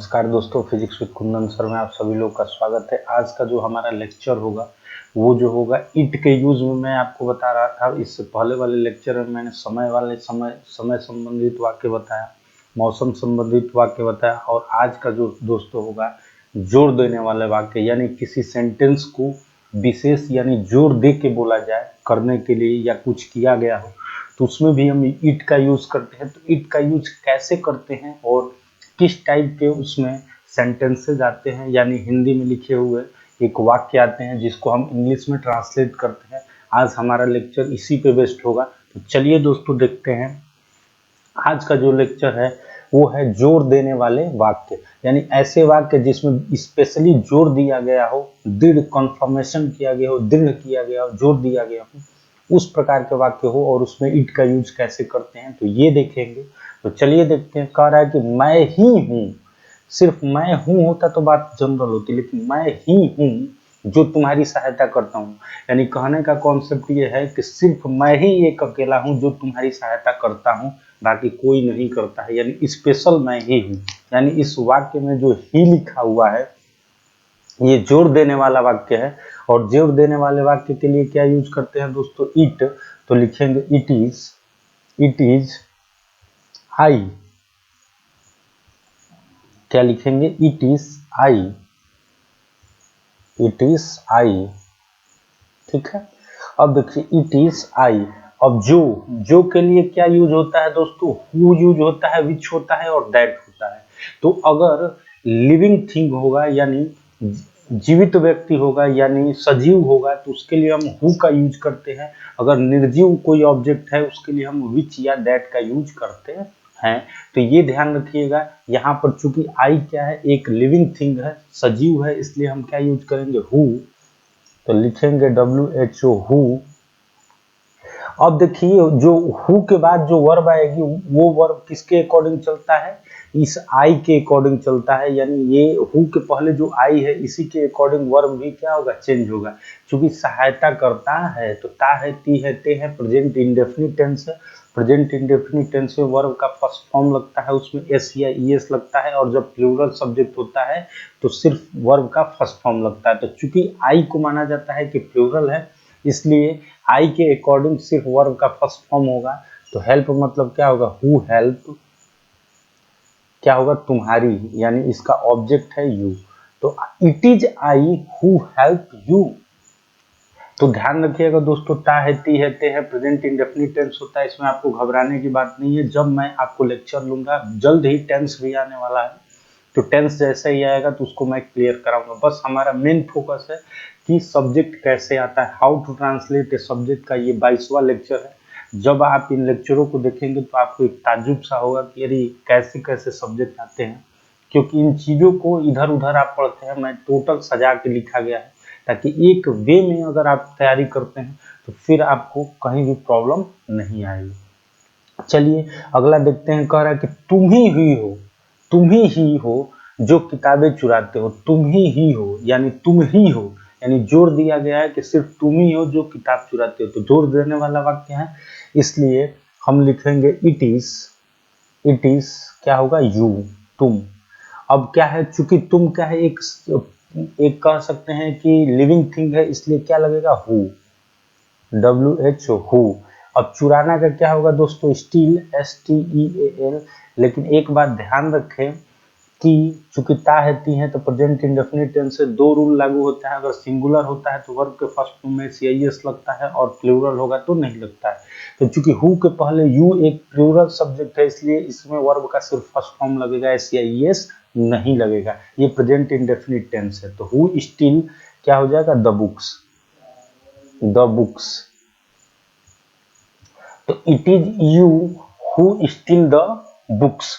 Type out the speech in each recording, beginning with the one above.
नमस्कार दोस्तों, physics with Kundan sir में आप सभी लोग का स्वागत है। आज का जो हमारा लेक्चर होगा वो जो होगा ईट के यूज में। मैं आपको बता रहा था इससे पहले वाले लेक्चर में मैंने समय संबंधित वाक्य बताया, मौसम संबंधित वाक्य बताया, और आज का जो दोस्तों होगा जोर देने वाले वाक्य, यानी किसी सेंटेंस को विशेष यानी जोर दे के बोला जाए करने के लिए या कुछ किया गया हो तो उसमें भी हम ईट का यूज करते हैं। तो ईट का यूज कैसे करते हैं और किस टाइप के उसमें सेंटेंसेज आते हैं, यानी हिंदी में लिखे हुए एक वाक्य आते हैं जिसको हम इंग्लिश में ट्रांसलेट करते हैं। आज हमारा लेक्चर इसी पे बेस्ड होगा। तो चलिए दोस्तों देखते हैं। आज का जो लेक्चर है वो है जोर देने वाले वाक्य, यानी ऐसे वाक्य जिसमें स्पेशली जोर दिया गया हो, दृढ़ कन्फर्मेशन किया गया हो, दृढ़ किया गया हो, जोर दिया गया हो, उस प्रकार के वाक्य हो और उसमें इट का यूज कैसे करते हैं तो ये देखेंगे। तो चलिए देखते हैं। कह रहा है कि मैं ही हूँ। सिर्फ मैं हूँ होता तो बात जनरल होती, लेकिन मैं ही हूँ जो तुम्हारी सहायता करता हूँ। यानी कहने का कॉन्सेप्ट ये है कि सिर्फ मैं ही एक अकेला हूँ जो तुम्हारी सहायता करता हूँ, बाकी कोई नहीं करता है, यानी स्पेशल मैं ही हूँ। यानी इस वाक्य में जो ही लिखा हुआ है ये जोर देने वाला वाक्य है। और जोर देने वाले वाक्य के लिए क्या यूज करते हैं दोस्तों? इट। तो लिखेंगे इट इज आई। क्या लिखेंगे? It is I. It is I. ठीक है। अब देखिए इट इज आई। अब जो के लिए क्या यूज होता है दोस्तों? हु यूज होता है, विच होता है और दैट होता है। तो अगर लिविंग थिंग होगा यानी जीवित व्यक्ति होगा यानी सजीव होगा तो उसके लिए हम हु का यूज करते हैं। अगर निर्जीव कोई ऑब्जेक्ट है उसके लिए हम विच या दैट का यूज करते हैं। तो ये ध्यान रखिएगा। यहाँ पर चूंकि आई क्या है? एक लिविंग थिंग है, सजीव है, इसलिए हम क्या यूज करेंगे? हु। तो लिखेंगे WHO हु। अब देखिए जो हु के बाद जो वर्ब आएगी वो वर्ब किसके अकॉर्डिंग चलता है? इस आई के अकॉर्डिंग चलता है। यानी ये हु के पहले जो आई है इसी के अकॉर्डिंग वर्ब भी क्या होगा? चेंज होगा। क्योंकि सहायता करता है तो ता है, ती है, ते है, प्रेजेंट इंडेफिनिट टेंस है। प्रेजेंट इंडेफिनिट टेंस में वर्ब का फर्स्ट फॉर्म लगता है, उसमें एस या ईएस लगता है, और जब प्लूरल सब्जेक्ट होता है तो सिर्फ वर्ब का फर्स्ट फॉर्म लगता है। तो चूंकि आई को माना जाता है कि प्लूरल है इसलिए आई के अकॉर्डिंग सिर्फ वर्ब का फर्स्ट फॉर्म होगा। तो हेल्प मतलब क्या होगा? Who help. क्या होगा? तुम्हारी, यानी इसका ऑब्जेक्ट है यू। तो it is I who help you. तो ध्यान रखिएगा दोस्तों, ता है, ती है, ते है, प्रेजेंट इंडेफिनिट टेंस होता है। इसमें आपको घबराने की बात नहीं है। जब मैं आपको लेक्चर लूंगा जल्द ही टेंस भी आने वाला है, तो टेंस जैसे ही आएगा तो उसको मैं क्लियर कराऊंगा। बस हमारा मेन फोकस है कि सब्जेक्ट कैसे आता है, how to translate a subject का ये 22वां लेक्चर है। जब आप इन लेक्चरों को देखेंगे तो आपको एक ताज्जुब सा होगा कि अरे कैसे कैसे सब्जेक्ट आते हैं, क्योंकि इन चीज़ों को इधर उधर आप पढ़ते हैं, मैं टोटल सजा के लिखा गया है ताकि एक वे में अगर आप तैयारी करते हैं तो फिर आपको कहीं भी प्रॉब्लम नहीं आएगी। चलिए अगला देखते हैं। कह रहा है कि तुम ही हो जो किताबें चुराते हो। तुम ही हो यानी तुम ही हो, यानी जोर दिया गया है कि सिर्फ तुम ही हो जो किताब चुराते हो। तो जोर देने वाला वाक्य है, इसलिए हम लिखेंगे इट इज क्या होगा? यू, तुम। अब क्या है? चूंकि तुम क्या है? एक कह सकते हैं कि लिविंग थिंग है, इसलिए क्या लगेगा? हु। WHO who. अब चुराना का क्या होगा दोस्तों? Steel, STEAL। लेकिन एक बात ध्यान रखें कि चूंकि ता है, ती है, तो प्रेजेंट इंडेफिनिट टेंस से दो रूल लागू होता है। अगर सिंगुलर होता है तो वर्ब के फर्स्ट फॉर्म में CIS लगता है, और प्लूरल होगा तो नहीं लगता है। तो चूंकि हु के पहले यू एक प्लूरल सब्जेक्ट है इसलिए इसमें वर्ब का सिर्फ फर्स्ट फॉर्म लगेगा, CIS नहीं लगेगा। ये प्रेजेंट इंडेफिनिट टेंस है। तो हु स्टील क्या हो जाएगा? The books. तो it is you who steal the books.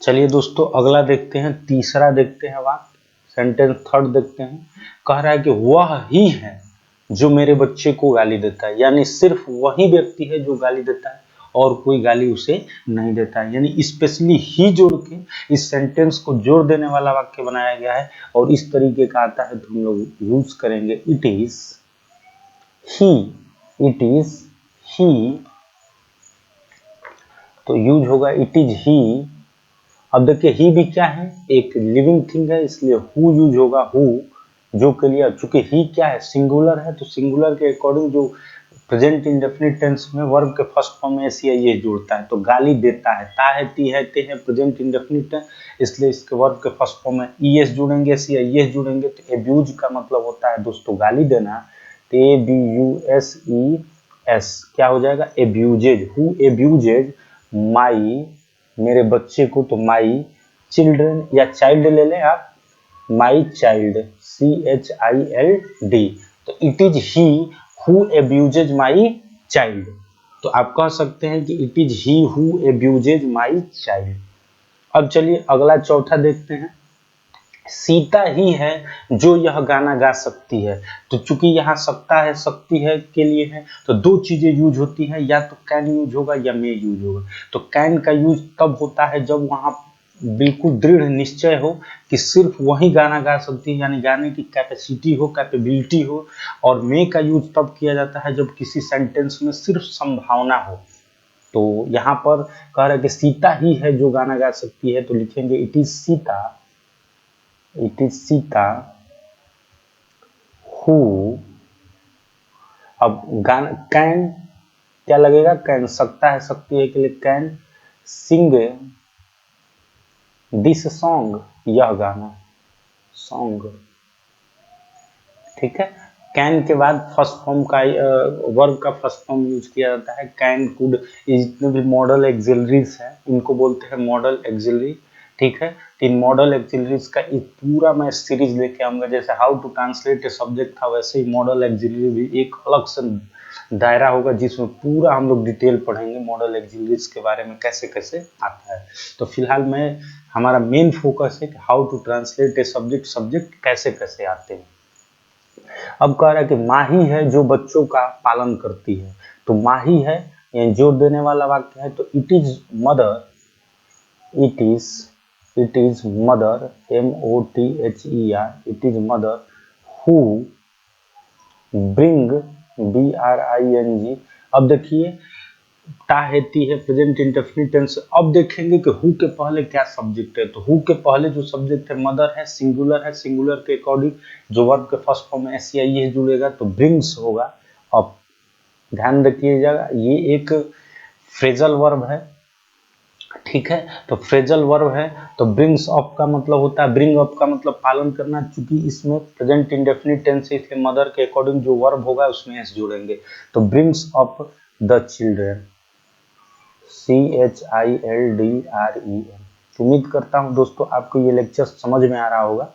चलिए दोस्तों अगला देखते हैं, तीसरा देखते हैं वाक्य, सेंटेंस थर्ड देखते हैं। कह रहा है कि वह ही है जो मेरे बच्चे को गाली देता है। यानी सिर्फ वही व्यक्ति है जो गाली देता है और कोई गाली उसे नहीं देता है। यानी स्पेशली ही जोड़ के इस सेंटेंस को जोड़ देने वाला वाक्य बनाया गया है, और इस तरीके का आता है तो हम लोग यूज करेंगे it is he. It is he. तो यूज होगा इट इज ही अब देखिए ही भी क्या है, एक लिविंग थिंग है, इसलिए हु यूज होगा, हु जो के लिए, चूंकि ही क्या है सिंगुलर है, तो सिंगुलर के अकॉर्डिंग जो प्रेजेंट इंडेफिनिट टेंस में वर्ब के फर्स्ट फॉर्म में एस या ये जुड़ता है, तो गाली देता है, ता है, ती है, ते है, प्रेजेंट इंडेफिनिट है, इसलिए इसके वर्ब के फर्स्ट फॉर्म में ईएस जुड़ेंगे, एस या ये जुड़ेंगे, तो एब्यूज का मतलब होता है दोस्तों गाली देना, तो ABUSES क्या हो जाएगा, एब्यूजेज, हु एब्यूजेज माई, मेरे बच्चे को, तो माई चिल्ड्रन या चाइल्ड ले लें आप, माई चाइल्ड, CHILD, तो it is he who abuses my child, तो आप कह सकते हैं कि it is he who abuses my child. अब चलिए अगला चौथा देखते हैं, सीता ही है जो यह गाना गा सकती है, तो चूंकि यहाँ सकता है सकती है के लिए है, तो दो चीजें यूज होती हैं, या तो कैन यूज होगा या मे यूज होगा, तो कैन का यूज तब होता है जब वहां बिल्कुल दृढ़ निश्चय हो कि सिर्फ वही गाना गा सकती है, यानी गाने की कैपेसिटी हो, कैपेबिलिटी हो, और मे का यूज तब किया जाता है जब किसी सेंटेंस में सिर्फ संभावना हो, तो यहाँ पर कह रहा है कि सीता ही है जो गाना गा सकती है, तो लिखेंगे it is Sita, it is Sita who, अब गाना कैन क्या लगेगा, कैन सकता है सकती है के लिए कैन सिंग दिस सॉन्ग, यह गाना, सॉन्ग, ठीक है। कैन के बाद फर्स्ट फॉर्म का वर्ब का फर्स्ट फॉर्म यूज किया जाता है, कैन, कुड, जितने भी मॉडल एक्सिलरीज हैं इनको बोलते हैं मॉडल एक्सिलरी, ठीक है। इन मॉडल एक्सिलरीज का एक पूरा मैं सीरीज लेके आऊंगा, जैसे how to translate a subject था, वैसे ही मॉडल एक्सिलरी भी एक अलग से दायरा होगा जिसमें पूरा हम लोग डिटेल पढ़ेंगे मॉडल एक्सिलरीज के बारे में, कैसे कैसे आता है। तो फिलहाल मैं हमारा मेन फोकस है कि how to translate a subject, subject कैसे कैसे आते हैं। अब कह रहा है कि माही है जो बच्चों का पालन करती है, तो माही है यानी जोर देने वाला वाक्य है, तो it is mother, it is mother, MOTHER, it is mother who bring, BRING। अब देखिए ता है, ती है, प्रेजेंट इंडेफिनिट टेंस। अब देखेंगे कि हु के पहले क्या सब्जेक्ट है, तो हु के पहले जो सब्जेक्ट है मदर है, सिंगुलर है, सिंगुलर के अकॉर्डिंग जो वर्ब के फर्स्ट फॉर्म में SEIS जुड़ेगा तो ब्रिंग्स होगा। अब ध्यान रखिएगा ये एक फ्रेजल वर्ब है, ठीक है, तो फ्रेजल वर्ब है, तो ब्रिंग्स अप का मतलब होता है, ब्रिंग अप का मतलब पालन करना, चूंकि इसमें प्रेजेंट इंडेफिनिट टेंस है इसलिए मदर के अकॉर्डिंग जो वर्ब होगा उसमें एस जुड़ेंगे, तो brings up the children, CHILDREN। उम्मीद करता हूं दोस्तों आपको ये लेक्चर समझ में आ रहा होगा।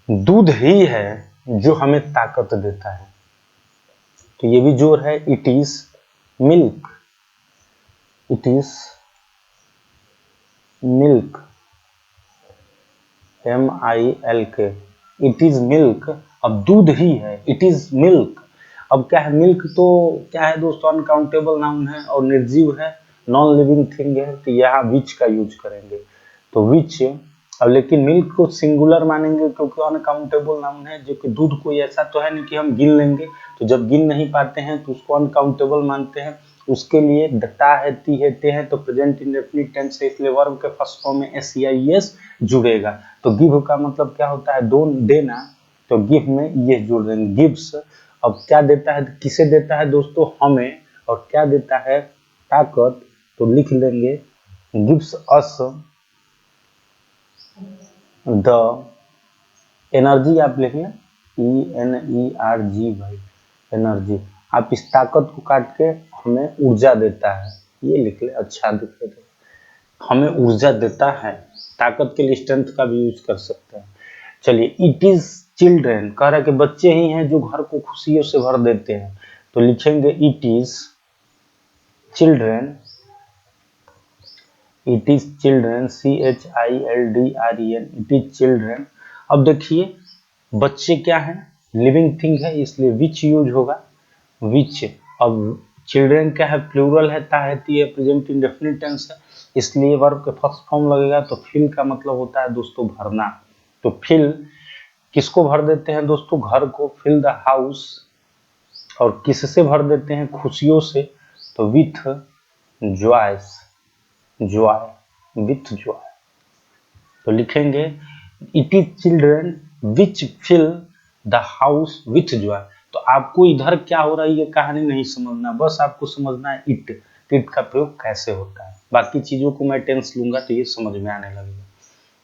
दूध ही है जो हमें ताकत देता है, तो ये भी जोर है, it is milk, it is milk, MILK, it is milk. अब दूध ही है, इट इज मिल्क। अब क्या है, मिल्क तो क्या है दोस्तों, अनकाउंटेबल नाउन है और निर्जीव है, नॉन लिविंग थिंग है, तो यहाँ विच का यूज करेंगे, तो विच। अब लेकिन मिल्क को सिंगुलर मानेंगे क्योंकि अनकाउंटेबल नाउन है, जो कि दूध कोई ऐसा तो है नहीं कि हम गिन लेंगे, तो जब गिन नहीं पाते हैं तो उसको अनकाउंटेबल मानते हैं, उसके लिए ता है, ती है, ते है, तो प्रेजेंट इंडेफिनिट टेंस है इसलिए वर्ब के फर्स्ट फॉर्म में SEIS जुड़ेगा। तो गिव का मतलब क्या होता है, दो देना, तो गिव में ये जुड़ देंगे, गिव्स। अब क्या देता है, किसे देता है दोस्तों, हमें, और क्या देता है, ताकत, तो लिख लेंगे गिव्स अस द एनर्जी, आप लिख लें ENERGY, एनर्जी। आप इस ताकत को काट के हमें ऊर्जा देता है, ये लिख ले, अच्छा लिख ले, हमें ऊर्जा देता है, ताकत के लिए स्ट्रेंथ का भी यूज कर सकते हैं। चलिए इट इज चिल्ड्रेन, कह रहा है कि बच्चे ही हैं जो घर को खुशियों से भर देते हैं, तो लिखेंगे it is children, it is children, CHILDREN, it is children. अब देखिए बच्चे क्या है, लिविंग थिंग है इसलिए विच यूज होगा, विच। अब चिल्ड्रेन क्या है, प्लूरल है, ता है, ती है, प्रेजेंट इंडेफिनिट टेंस है इसलिए वर्ब के फर्स्ट फॉर्म लगेगा, तो फिल का मतलब होता है दोस्तों भरना, तो फिल किसको भर देते हैं दोस्तों, घर को, फिल द हाउस। और किससे भर देते हैं, खुशियों से, तो with joys, joy. With joy. तो लिखेंगे it is children which fill the house with joy. तो आपको इधर क्या हो रहा है ये कहानी नहीं समझना, बस आपको समझना है इट का प्रयोग कैसे होता है। बाकी चीजों को मैं टेंस लूंगा तो ये समझ में आने लगेगा।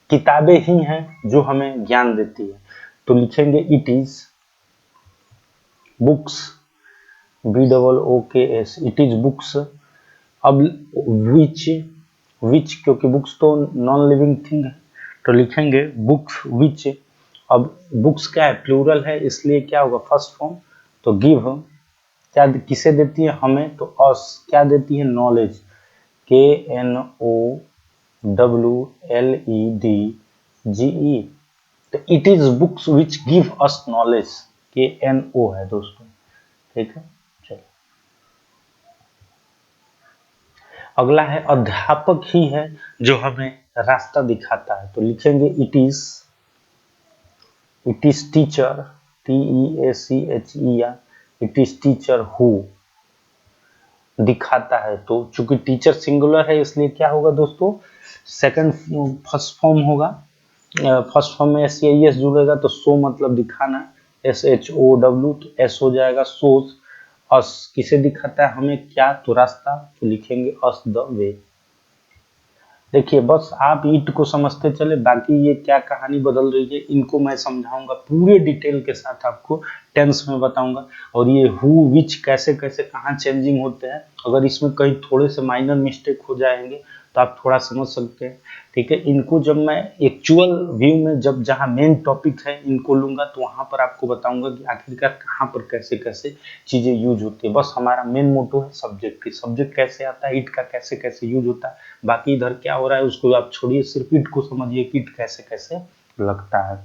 किताबें ही हैं जो हमें ज्ञान देती है, तो लिखेंगे it is books, BOOKS, it is books. अब विच क्योंकि बुक्स तो नॉन लिविंग थिंग है, तो लिखेंगे बुक्स विच। अब बुक्स क्या है, प्लूरल है, इसलिए क्या होगा फर्स्ट फॉर्म, तो गिव क्या किसे देती है, हमें, तो अस क्या देती है, नॉलेज, KNOWLEDGE। तो it is books which give us knowledge, KNO है दोस्तों, ठीक है। चलिए अगला है अध्यापक ही है जो हमें रास्ता दिखाता है, तो लिखेंगे it is teacher, TEACHER, it is teacher who दिखाता है। तो चूंकि टीचर सिंगुलर है इसलिए क्या होगा दोस्तों, सेकंड फर्स्ट फॉर्म होगा, फर्स्ट फॉर्म में SEIS जुड़ेगा तो सो मतलब दिखाना, SHOW, तो S हो जाएगा सोज। अस किसे दिखाता है, हमें, क्या, तो रास्ता, तो लिखेंगे अस द वे। देखिए बस आप ईट को समझते चले, बाकी ये क्या कहानी बदल रही है इनको मैं समझाऊंगा पूरे डिटेल के साथ, आपको टेंस में बताऊंगा। और ये हु विच कैसे कैसे कहाँ चेंजिंग होते हैं, अगर इसमें कहीं थोड़े से माइनर मिस्टेक हो जाएंगे तो आप थोड़ा समझ सकते हैं, ठीक है। इनको जब मैं एक्चुअल व्यू में जब जहाँ मेन टॉपिक है इनको लूंगा तो वहां पर आपको बताऊंगा कि आखिरकार कहाँ पर कैसे कैसे चीजें यूज होती है। बस हमारा मेन मोटो है सब्जेक्ट की, सब्जेक्ट कैसे आता है, इट का कैसे कैसे यूज होता है, बाकी इधर क्या हो रहा है उसको आप छोड़िए, सिर्फ इट को समझिए कि इट कैसे कैसे लगता है।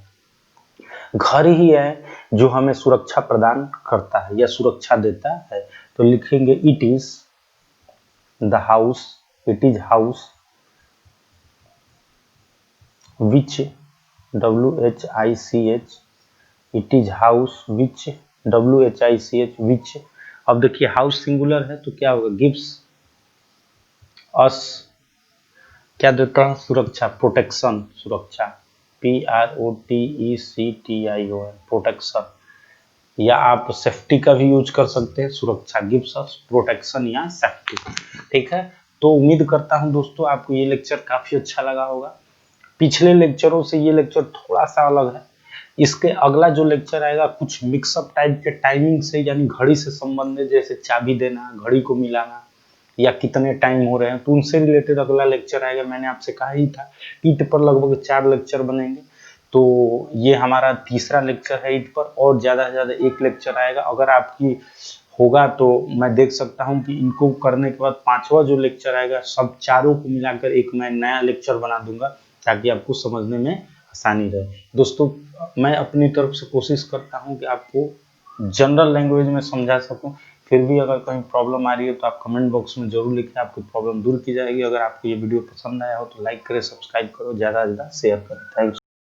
घर ही है जो हमें सुरक्षा प्रदान करता है या सुरक्षा देता है, तो लिखेंगे it is the house, it is house which, WHICH, it is house which, WHICH विच। अब देखिए हाउस सिंगुलर है तो क्या होगा, गिव्स अस क्या देता है, सुरक्षा, प्रोटेक्शन, सुरक्षा, PROTECTION, प्रोटेक्शन, या आप सेफ्टी का भी यूज कर सकते हैं, सुरक्षा, गिव्स अस प्रोटेक्शन या सेफ्टी, ठीक है। तो उम्मीद करता हूं दोस्तों आपको ये लेक्चर काफी अच्छा लगा होगा। पिछले लेक्चरों से ये लेक्चर थोड़ा सा अलग है, इसके अगला जो लेक्चर आएगा कुछ मिक्सअप टाइप के टाइमिंग से, यानी घड़ी से संबंधित, जैसे चाबी देना, घड़ी को मिलाना या कितने टाइम हो रहे हैं, तो उनसे रिलेटेड अगला लेक्चर आएगा। मैंने आपसे कहा ही था ईट पर लगभग 4 लेक्चर बनेंगे, तो ये हमारा तीसरा लेक्चर है ईट पर, और ज्यादा से ज्यादा 1 लेक्चर आएगा। अगर आपकी होगा तो मैं देख सकता हूं कि इनको करने के बाद 5वां जो लेक्चर आएगा सब चारों को मिलाकर एक मैं नया लेक्चर बना दूंगा, ताकि आपको समझने में आसानी रहे। दोस्तों मैं अपनी तरफ से कोशिश करता हूं कि आपको जनरल लैंग्वेज में समझा सकूं, फिर भी अगर कहीं प्रॉब्लम आ रही है तो आप कमेंट बॉक्स में जरूर लिखें, आपकी प्रॉब्लम दूर की जाएगी। अगर आपको ये वीडियो पसंद आया हो तो लाइक करें, सब्सक्राइब करो, ज़्यादा से ज़्यादा शेयर करें। थैंक्स।